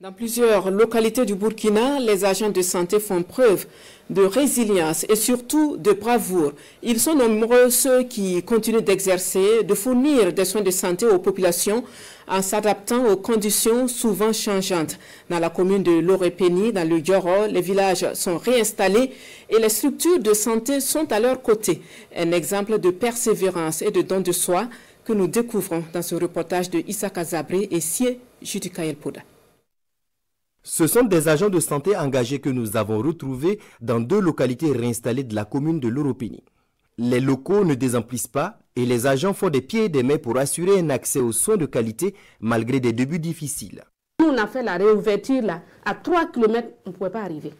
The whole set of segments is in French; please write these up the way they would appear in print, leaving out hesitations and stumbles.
Dans plusieurs localités du Burkina, les agents de santé font preuve de résilience et surtout de bravoure. Ils sont nombreux ceux qui continuent d'exercer, de fournir des soins de santé aux populations en s'adaptant aux conditions souvent changeantes. Dans la commune de Lorépéni, dans le Yoro, les villages sont réinstallés et les structures de santé sont à leur côté. Un exemple de persévérance et de don de soi que nous découvrons dans ce reportage de Issa Kazabré et Sie Judikael Poda. Ce sont des agents de santé engagés que nous avons retrouvés dans deux localités réinstallées de la commune de Lorépéni. Les locaux ne désemplissent pas et les agents font des pieds et des mains pour assurer un accès aux soins de qualité malgré des débuts difficiles. Nous, on a fait la réouverture là, à 3 km, on ne pouvait pas arriver.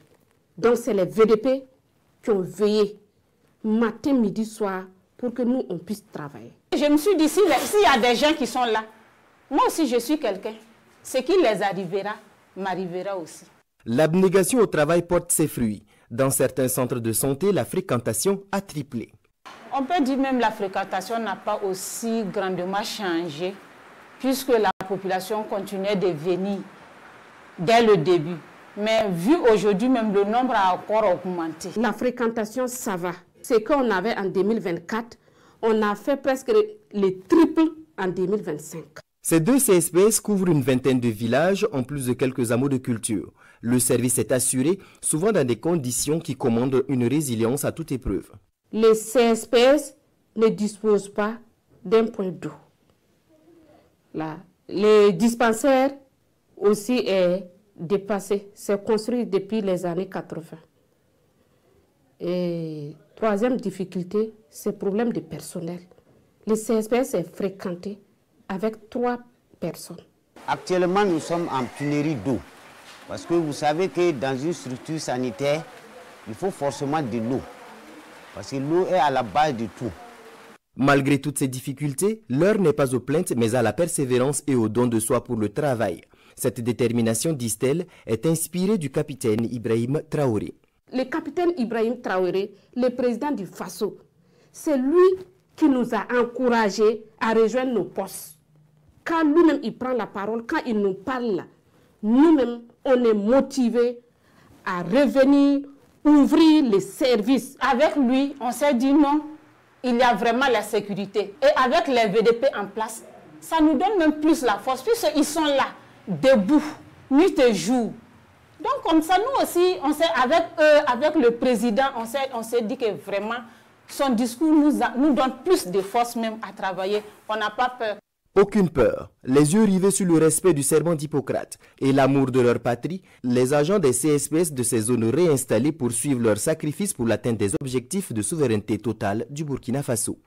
Donc c'est les VDP qui ont veillé matin, midi, soir pour que nous, on puisse travailler. Je me suis dit, s'il y a des gens qui sont là, moi aussi je suis quelqu'un. Ce qui les arrivera, m'arrivera aussi. L'abnégation au travail porte ses fruits. Dans certains centres de santé, la fréquentation a triplé. On peut dire même que la fréquentation n'a pas aussi grandement changé, puisque la population continuait de venir dès le début. Mais vu aujourd'hui, même le nombre a encore augmenté. La fréquentation, ça va. Ce qu'on avait en 2024, on a fait presque le triple en 2025. Ces deux CSPS couvrent une vingtaine de villages en plus de quelques hameaux de culture. Le service est assuré, souvent dans des conditions qui commandent une résilience à toute épreuve. Les CSPS ne disposent pas d'un point d'eau. Les dispensaires aussi est dépassé. C'est construit depuis les années 80. Et troisième difficulté, c'est le problème de personnel. Le CSPS est fréquenté avec 3 personnes. Actuellement, nous sommes en pénurie d'eau. Parce que vous savez que dans une structure sanitaire, il faut forcément de l'eau. Parce que l'eau est à la base de tout. Malgré toutes ces difficultés, l'heure n'est pas aux plaintes, mais à la persévérance et au don de soi pour le travail. Cette détermination, disent-elles, est inspirée du capitaine Ibrahim Traoré. Le capitaine Ibrahim Traoré, le président du FASO, c'est lui qui nous a encouragés à rejoindre nos postes. Quand lui-même il prend la parole, quand il nous parle, nous-mêmes, on est motivés à revenir, ouvrir les services. Avec lui, on s'est dit non, il y a vraiment la sécurité. Et avec les VDP en place, ça nous donne même plus la force, puisqu'ils sont là, debout, nuit et jour. Donc comme ça, nous aussi, avec le président, on s'est dit que vraiment, son discours nous donne plus de force même à travailler. On n'a pas peur. Aucune peur. Les yeux rivés sur le respect du serment d'Hippocrate et l'amour de leur patrie, les agents des CSPS de ces zones réinstallées poursuivent leur sacrifice pour l'atteinte des objectifs de souveraineté totale du Burkina Faso.